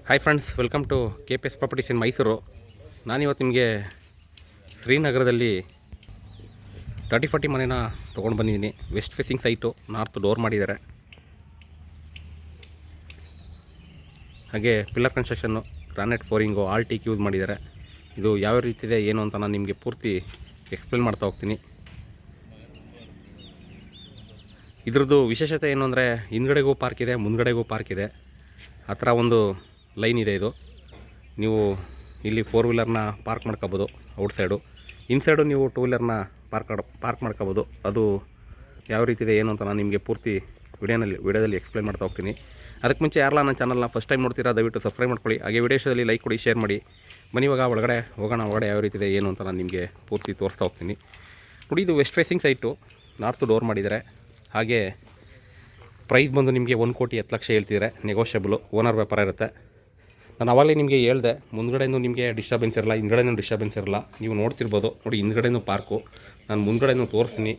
Hi friends, welcome to KPS properties in Mysuru. ನಾನಿವತ್ತು ನಿಮಗೆ ಶ್ರೀನಗರದಲ್ಲಿ 30-40 ಮನೆನ ತೊಗೊಂಡು ಬಂದಿದ್ದೀನಿ. West facing site, north door ಮಾಡಿದ್ದಾರೆ. ಹಾಗೆ pillar construction, granite flooring, all teak use ಮಾಡಿದ್ದಾರೆ. ಇದು ಯಾವ ರೀತಿ ಇದೆ ಏನು ಅಂತ ನಾನು ನಿಮಗೆ ಪೂರ್ತಿ ಎಕ್ಸ್ಪ್ಲೇನ್ ಮಾಡ್ತಾ ಹೋಗ್ತೀನಿ. ಇದ್ರದ್ದು ವಿಶೇಷತೆ ಏನು ಅಂದರೆ, ಹಿಂದ್ಗಡೆಗೂ ಪಾರ್ಕ್ ಇದೆ, ಮುಂದ್ಗಡೆಗೂ ಪಾರ್ಕ್ ಇದೆ. ಆ ಥರ ಒಂದು ಲೈನ್ ಇದೆ. ಇದು ನೀವು ಇಲ್ಲಿ 4 ವೀಲರ್ನ ಪಾರ್ಕ್ ಮಾಡ್ಕೋಬೋದು ಔಟ್ಸೈಡು. ಇನ್ಸೈಡು ನೀವು 2 ವೀಲರ್ನ ಪಾರ್ಕ್ ಮಾಡ್ಕೋಬೋದು. ಅದು ಯಾವ ರೀತಿ ಇದೆ ಏನು ಅಂತ ನಾನು ನಿಮಗೆ ಪೂರ್ತಿ ವಿಡಿಯೋದಲ್ಲಿ ಎಕ್ಸ್ಪ್ಲೇನ್ ಮಾಡ್ತಾ ಹೋಗ್ತೀನಿ. ಅದಕ್ಕೆ ಮುಂಚೆ ಯಾರಲ್ಲ ನನ್ನ ಚಾನಲ್ನ ಫಸ್ಟ್ ಟೈಮ್ ನೋಡ್ತೀರಾ, ದಯವಿಟ್ಟು ಸಬ್ಸ್ಕ್ರೈಬ್ ಮಾಡ್ಕೊಳ್ಳಿ. ಹಾಗೆ ವಿಡಿಯೋದಲ್ಲಿ ಲೈಕ್ ಕೊಡಿ, ಶೇರ್ ಮಾಡಿ. ಬನ್ನಿ ಇವಾಗ ಒಳಗಡೆ ಹೋಗೋಣ. ಒಳಗಡೆ ಯಾವ ರೀತಿ ಇದೆ ಏನು ಅಂತ ನಾನು ನಿಮಗೆ ಪೂರ್ತಿ ತೋರಿಸ್ತಾ ಹೋಗ್ತೀನಿ. ನೋಡಿ, ಇದು west facing site, north door ಮಾಡಿದ್ದಾರೆ. ಹಾಗೆ ಪ್ರೈಸ್ ಬಂದು ನಿಮಗೆ 1,10,00,000 ಹೇಳ್ತಿದ್ದಾರೆ. ನೆಗೋಷಿಯಬಲು, ಓನರ್ ವ್ಯಾಪಾರ ಇರುತ್ತೆ. ನಾನು ಆವಾಗಲೇ ನಿಮಗೆ ಹೇಳಿದೆ, ಮುಂದ್ಗಡೆಯೂ ನಿಮಗೆ ಡಿಸ್ಟರ್ಬೆನ್ಸ್ ಇರಲ್ಲ, ಹಿಂದ್ಗಡೆಯೂ ಡಿಸ್ಟರ್ಬೆನ್ಸ್ ಇರಲ್ಲ. ನೀವು ನೋಡ್ತಿರ್ಬೋದು ನೋಡಿ, ಹಿಂದ್ಗಡೆಯೂ ಪಾರ್ಕು. ನಾನು ಮುಂದ್ಗಡೆಯೂ ತೋರಿಸ್ತೀನಿ.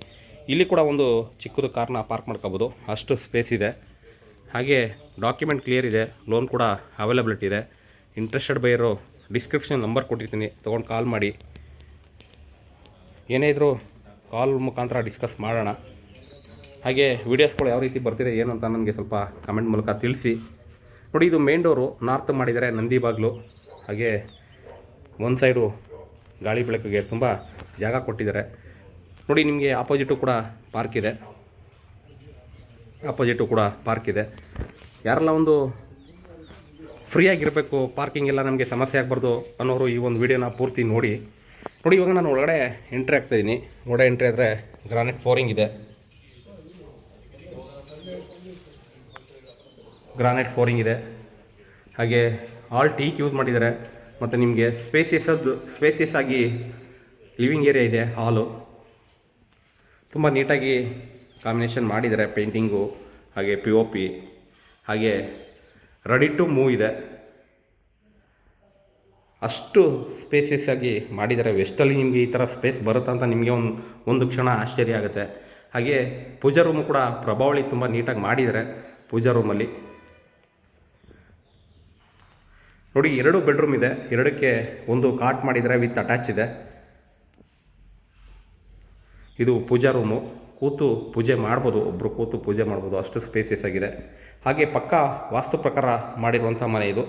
ಇಲ್ಲಿ ಕೂಡ ಒಂದು ಚಿಕ್ಕದು ಕಾರ್ನ ಪಾರ್ಕ್ ಮಾಡ್ಕೋಬೋದು, ಅಷ್ಟು ಸ್ಪೇಸ್ ಇದೆ. ಹಾಗೆ ಡಾಕ್ಯುಮೆಂಟ್ ಕ್ಲಿಯರ್ ಇದೆ, ಲೋನ್ ಕೂಡ ಅವೈಲಬಿಲಿಟಿ ಇದೆ. ಇಂಟ್ರೆಸ್ಟೆಡ್ ಬೈಯರು ಡಿಸ್ಕ್ರಿಪ್ಷನ್ ನಂಬರ್ ಕೊಟ್ಟಿರ್ತೀನಿ, ತೊಗೊಂಡು ಕಾಲ್ ಮಾಡಿ. ಏನೇ ಇದ್ದರೂ ಕಾಲ್ ಮುಖಾಂತರ ಡಿಸ್ಕಸ್ ಮಾಡೋಣ. ಹಾಗೆ ವೀಡಿಯೋಸ್ಗಳು ಯಾವ ರೀತಿ ಬರ್ತಿದೆ ಏನು ಅಂತ ನನಗೆ ಸ್ವಲ್ಪ ಕಮೆಂಟ್ ಮೂಲಕ ತಿಳಿಸಿ. ನೋಡಿ, ಇದು ಮೇನ್ ಡೋರು ನಾರ್ತ್ ಮಾಡಿದ್ದಾರೆ, ನಂದಿ ಬಾಗಿಲು. ಹಾಗೆ ಒಂದು ಸೈಡು ಗಾಳಿ ಬೆಳಕಿಗೆ ತುಂಬ ಜಾಗ ಕೊಟ್ಟಿದ್ದಾರೆ. ನೋಡಿ, ನಿಮಗೆ ಆಪೋಸಿಟು ಕೂಡ ಪಾರ್ಕ್ ಇದೆ. ಯಾರೆಲ್ಲ ಒಂದು ಫ್ರೀಯಾಗಿರಬೇಕು, ಪಾರ್ಕಿಂಗ್ ಎಲ್ಲ ನಮಗೆ ಸಮಸ್ಯೆ ಆಗಬಾರ್ದು ಅನ್ನೋರು ಈ ಒಂದು ವೀಡಿಯೋನ ಪೂರ್ತಿ ನೋಡಿ. ಇವಾಗ ನಾನು ಒಳಗಡೆ ಎಂಟ್ರಿ ಆಗ್ತಾಯಿದ್ದೀನಿ. ಒಳಗಡೆ ಎಂಟ್ರಿ ಆದರೆ ಗ್ರಾನೈಟ್ ಫ್ಲೋರಿಂಗ್ ಇದೆ. ಹಾಗೆ ಆಲ್ ಟೀಕ್ ಯೂಸ್ ಮಾಡಿದ್ದಾರೆ. ಮತ್ತು ನಿಮಗೆ ಸ್ಪೇಸಿಯಸ್ ಆಗಿ ಲಿವಿಂಗ್ ಏರಿಯಾ ಇದೆ. ಹಾಲು ತುಂಬ ನೀಟಾಗಿ ಕಾಂಬಿನೇಷನ್ ಮಾಡಿದ್ದಾರೆ. ಪೇಂಟಿಂಗು, ಹಾಗೆ POP, ಹಾಗೆ ರೆಡಿ ಟು ಮೂವ್ ಇದೆ. ಅಷ್ಟು ಸ್ಪೇಸಿಯಸ್ ಆಗಿ ಮಾಡಿದ್ದಾರೆ. ವೆಸ್ಟಲ್ಲಿ ನಿಮಗೆ ಈ ಥರ ಸ್ಪೇಸ್ ಬರುತ್ತಾ ಅಂತ ನಿಮಗೆ ಒಂದು ಕ್ಷಣ ಆಶ್ಚರ್ಯ ಆಗುತ್ತೆ. ಹಾಗೆ ಪೂಜಾ ರೂಮು ಕೂಡ ಪ್ರಭಾವಳಿ ತುಂಬ ನೀಟಾಗಿ ಮಾಡಿದ್ದಾರೆ. ಪೂಜಾ ರೂಮಲ್ಲಿ ನೋಡಿ, 2 ಬೆಡ್ರೂಮ್ ಇದೆ. 2ಕ್ಕೆ ಒಂದು ಕಾಟ್ ಮಾಡಿದರೆ ವಿತ್ ಅಟ್ಯಾಚ್ ಇದೆ. ಇದು ಪೂಜಾ ರೂಮು, ಕೂತು ಪೂಜೆ ಮಾಡ್ಬೋದು, ಒಬ್ಬರು ಕೂತು ಪೂಜೆ ಮಾಡ್ಬೋದು, ಅಷ್ಟು ಸ್ಪೇಸಿಯಸ್ ಆಗಿದೆ. ಹಾಗೆ ಪಕ್ಕ ವಾಸ್ತು ಪ್ರಕಾರ ಮಾಡಿರುವಂಥ ಮನೆ ಇದು.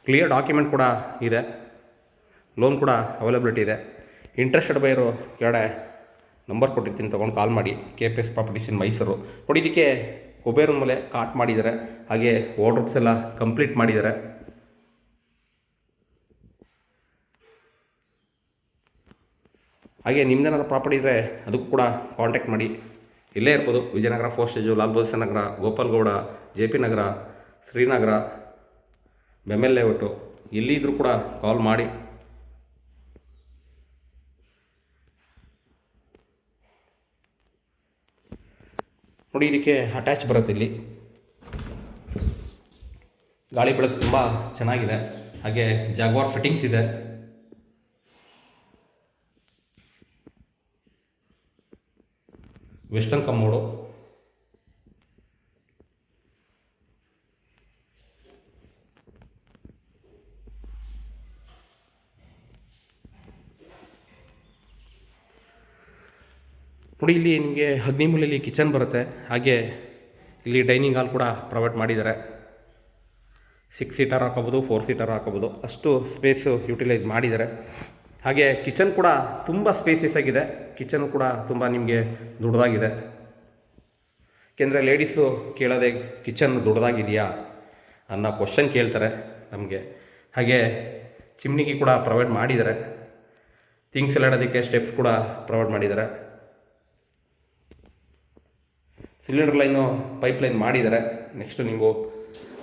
ಕ್ಲಿಯರ್ ಡಾಕ್ಯುಮೆಂಟ್ ಕೂಡ ಇದೆ, ಲೋನ್ ಕೂಡ ಅವೈಲಬಿಲಿಟಿ ಇದೆ. ಇಂಟ್ರೆಸ್ಟೆಡ್ ಬೈಯರು ಕೆಳಗಡೆ ನಂಬರ್ ಕೊಟ್ಟಿರ್ತೀನಿ, ತೊಗೊಂಡು ಕಾಲ್ ಮಾಡಿ. KPS properties in Mysuru. ನೋಡಿ, ಇದಕ್ಕೆ ಕುಬೇರನ ಮೇಲೆ ಕಾಟ್ ಮಾಡಿದ್ದಾರೆ. ಹಾಗೆ ವಾರ್ಡ್ರೋಬ್ಸ್ ಎಲ್ಲ ಕಂಪ್ಲೀಟ್ ಮಾಡಿದ್ದಾರೆ. ಹಾಗೆ ನಿಮ್ಮದೇನಾದ್ರು ಪ್ರಾಪರ್ಟಿ ಇದ್ದರೆ ಅದಕ್ಕೂ ಕೂಡ ಕಾಂಟ್ಯಾಕ್ಟ್ ಮಾಡಿ. ಇಲ್ಲೇ ಇರ್ಬೋದು, ವಿಜಯನಗರ, ಫೋಸ್ಟೇಜು, ಲಾಲ್ ಬಹದ್ದೂರ್ ನಗರ, ಗೋಪಾಲ್ಗೌಡ, JP ನಗರ, ಶ್ರೀನಗರ, ಬೆಮೆಲ್ ಲೇಔಟು, ಎಲ್ಲಿದ್ದರೂ ಕೂಡ ಕಾಲ್ ಮಾಡಿ. ನೋಡಿ, ಇದಕ್ಕೆ ಅಟ್ಯಾಚ್ ಬರುತ್ತೆ. ಇಲ್ಲಿ ಗಾಳಿ ಬೆಳಕು ತುಂಬ ಚೆನ್ನಾಗಿದೆ. ಹಾಗೆ ಜಾಗ್ವಾರ್ ಫಿಟ್ಟಿಂಗ್ಸ್ ಇದೆ. ವೆಸ್ಟರ್ನ್ ಕಮ್ಮೋಡು. ನೋಡಿ, ಇಲ್ಲಿ ನಿಮಗೆ 13 ಮೂಲೆಯಲ್ಲಿ ಕಿಚನ್ ಬರುತ್ತೆ. ಹಾಗೆ ಇಲ್ಲಿ ಡೈನಿಂಗ್ ಹಾಲ್ ಕೂಡ ಪ್ರೊವೈಡ್ ಮಾಡಿದ್ದಾರೆ. 6 ಸೀಟರ್ ಹಾಕೋಬೋದು, 4 ಸೀಟರ್ ಹಾಕೋಬೋದು, ಅಷ್ಟು ಸ್ಪೇಸು ಯುಟಿಲೈಸ್ ಮಾಡಿದ್ದಾರೆ. ಹಾಗೆ ಕಿಚನ್ ಕೂಡ ತುಂಬ ಸ್ಪೇಸಿಯಸ್ ಆಗಿದೆ. ಕಿಚನು ಕೂಡ ತುಂಬ ನಿಮಗೆ ದೊಡ್ಡದಾಗಿದೆ. ಏಕೆಂದರೆ ಲೇಡೀಸು ಕೇಳೋದೆ ಕಿಚನ್ ದೊಡ್ಡದಾಗಿದೆಯಾ ಅನ್ನೋ ಕ್ವಶನ್ ಕೇಳ್ತಾರೆ ನಮಗೆ. ಹಾಗೆ ಚಿಮ್ನಿಗೆ ಕೂಡ ಪ್ರೊವೈಡ್ ಮಾಡಿದ್ದಾರೆ. ಥಿಂಗ್ಸ್ ಎಲ್ಲ ಇಡೋದಕ್ಕೆ ಸ್ಟೆಪ್ಸ್ ಕೂಡ ಪ್ರೊವೈಡ್ ಮಾಡಿದ್ದಾರೆ. ಸಿಲಿಂಡರ್ ಲೈನು ಪೈಪ್ ಲೈನ್ ಮಾಡಿದ್ದಾರೆ. ನೆಕ್ಸ್ಟು ನೀವು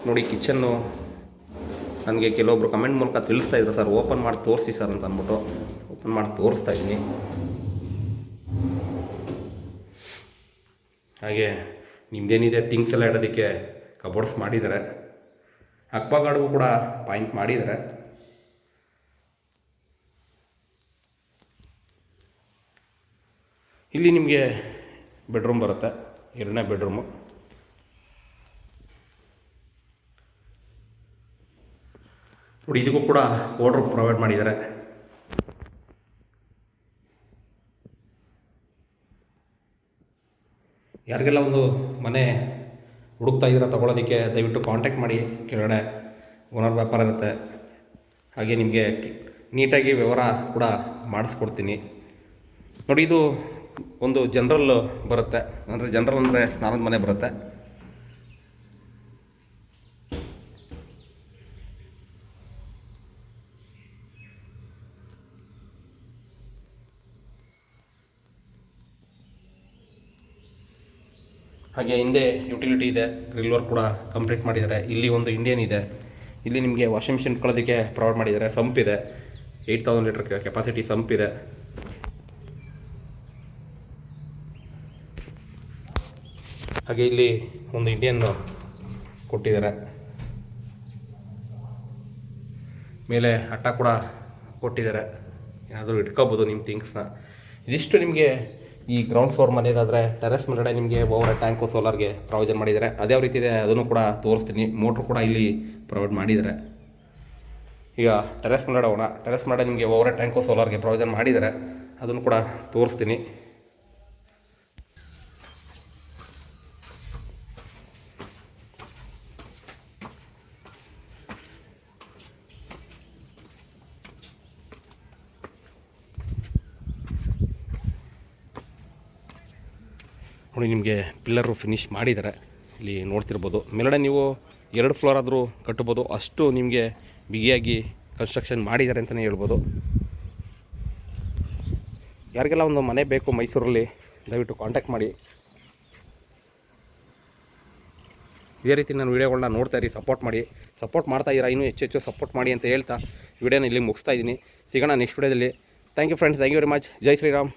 ನೋಡಿ, ಕಿಚನ್ನು ನನಗೆ ಕೆಲವೊಬ್ಬರು ಕಮೆಂಟ್ ಮೂಲಕ ತಿಳಿಸ್ತಾ ಇದ್ರು, ಸರ್ ಓಪನ್ ಮಾಡಿ ತೋರಿಸಿ ಸರ್ ಅಂತ ಅಂದ್ಬಿಟ್ಟು ಓಪನ್ ಮಾಡಿ ತೋರಿಸ್ತಾ ಇದ್ದೀನಿ. ಹಾಗೆ ನಿಮ್ಮದೇನಿದೆ ಥಿಂಗ್ಸ್ ಎಲ್ಲ ಇಡೋದಕ್ಕೆ ಕಬೋರ್ಡ್ಸ್ ಮಾಡಿದ್ದಾರೆ. ಅಕ್ವಾಗಾರ್ಡ್ಗೂ ಕೂಡ ಪಾಯಿಂಟ್ ಮಾಡಿದ್ದಾರೆ. ಇಲ್ಲಿ ನಿಮಗೆ ಬೆಡ್ರೂಮ್ ಬರುತ್ತೆ, 2ನೇ ಬೆಡ್ರೂಮು. ನೋಡಿ, ಇದಕ್ಕೂ ಕೂಡ ವಾರ್ಡ್ರೋಬ್ ಪ್ರೊವೈಡ್ ಮಾಡಿದ್ದಾರೆ. ಯಾರಿಗೆಲ್ಲ ಒಂದು ಮನೆ ಹುಡುಕ್ತಾ ಇದ್ದೀರಾ ತೊಗೊಳೋದಕ್ಕೆ, ದಯವಿಟ್ಟು ಕಾಂಟ್ಯಾಕ್ಟ್ ಮಾಡಿ. ಕೆಳಗಡೆ ಓನರ್ ವ್ಯಾಪಾರ ಇರುತ್ತೆ. ಹಾಗೆ ನಿಮಗೆ ನೀಟಾಗಿ ವ್ಯವಹಾರ ಕೂಡ ಮಾಡಿಸ್ಕೊಡ್ತೀನಿ. ನೋಡಿ, ಇದು ಒಂದು ಜನರಲ್ ಬರುತ್ತೆ. ಅಂದರೆ ಜನರಲ್ ಅಂದರೆ ಸ್ನಾನದ ಮನೆ ಬರುತ್ತೆ. ಹಾಗೆ ಹಿಂದೆ ಯುಟಿಲಿಟಿ ಇದೆ, ಗ್ರಿಲ್ ವರ್ಕ್ ಕೂಡ ಕಂಪ್ಲೀಟ್ ಮಾಡಿದ್ದಾರೆ. ಇಲ್ಲಿ ಒಂದು ಇಂಡಿಯನ್ ಇದೆ. ಇಲ್ಲಿ ನಿಮಗೆ ವಾಷಿಂಗ್ ಮಿಷಿನ್ ಇಟ್ಕೊಳ್ಳೋದಕ್ಕೆ ಪ್ರೊವೈಡ್ ಮಾಡಿದ್ದಾರೆ. ಸಂಪ್ ಇದೆ, 8000 ಲೀಟರ್ ಕೆಪಾಸಿಟಿ ಸಂಪ್ ಇದೆ. ಹಾಗೆ ಇಲ್ಲಿ ಒಂದು ಇಂಡಿಯನ್ ಕೊಟ್ಟಿದ್ದಾರೆ. ಮೇಲೆ ಅಟ್ಟ ಕೂಡ ಕೊಟ್ಟಿದ್ದಾರೆ, ಏನಾದರೂ ಇಟ್ಕೋಬೋದು ನಿಮ್ಮ ಥಿಂಗ್ಸ್ನ. ಇದಿಷ್ಟು ನಿಮಗೆ ಈ ಗ್ರೌಂಡ್ ಫ್ಲೋರ್ ಮನೆಯದಾದರೆ. ಟೆರೆಸ್ ಮೇಲ್ಗಡೆ ನಿಮಗೆ ಓವರ್ ಟ್ಯಾಂಕು ಸೋಲಾರ್ಗೆ ಪ್ರಾವಿಷನ್ ಮಾಡಿದ್ದಾರೆ. ಅದೇ ರೀತಿ ಇದೆ, ಅದನ್ನು ಕೂಡ ತೋರಿಸ್ತೀನಿ. ಮೋಟ್ರ್ ಕೂಡ ಇಲ್ಲಿ ಪ್ರೊವೈಡ್ ಮಾಡಿದ್ದಾರೆ. ಈಗ ಟೆರೆಸ್ ಮೇಲ್ಗಡೆ ಹೋಗೋಣ. ಟೆರೆಸ್ ಮೇಲ್ಗಡೆ ನಿಮಗೆ ಓವರ್ ಟ್ಯಾಂಕು ಸೋಲಾರ್ಗೆ ಪ್ರಾವಿಷನ್ ಮಾಡಿದ್ದಾರೆ, ಅದನ್ನು ಕೂಡ ತೋರಿಸ್ತೀನಿ. ನೋಡಿ, ನಿಮಗೆ ಪಿಲ್ಲರು ಫಿನಿಶ್ ಮಾಡಿದ್ದಾರೆ. ಇಲ್ಲಿ ನೋಡ್ತಿರ್ಬೋದು. ಮೇಲ್ಗಡೆ ನೀವು 2 ಫ್ಲೋರ್ ಆದರೂ ಕಟ್ಬೋದು, ಅಷ್ಟು ನಿಮಗೆ ಬಿಗಿಯಾಗಿ ಕನ್ಸ್ಟ್ರಕ್ಷನ್ ಮಾಡಿದ್ದಾರೆ ಅಂತಲೇ ಹೇಳ್ಬೋದು. ಯಾರಿಗೆಲ್ಲ ಒಂದು ಮನೆ ಬೇಕು ಮೈಸೂರಲ್ಲಿ, ದಯವಿಟ್ಟು ಕಾಂಟ್ಯಾಕ್ಟ್ ಮಾಡಿ. ಇದೇ ರೀತಿ ನಾನು ವೀಡಿಯೋಗಳನ್ನ ನೋಡ್ತಾ ಇರಿ, ಸಪೋರ್ಟ್ ಮಾಡಿ. ಸಪೋರ್ಟ್ ಮಾಡ್ತಾಯಿದ್ದೀರಾ, ಇನ್ನೂ ಹೆಚ್ಚು ಸಪೋರ್ಟ್ ಮಾಡಿ ಅಂತ ಹೇಳ್ತಾ ವಿಡಿಯೋನ ಇಲ್ಲಿ ಮುಗಿಸ್ತಾ ಇದ್ದೀನಿ. ಸಿಗೋಣ ನೆಕ್ಸ್ಟ್ ವಿಡಿಯೋದಲ್ಲಿ. Thank you friends, thank you very much. ಜೈ ಶ್ರೀರಾಮ್.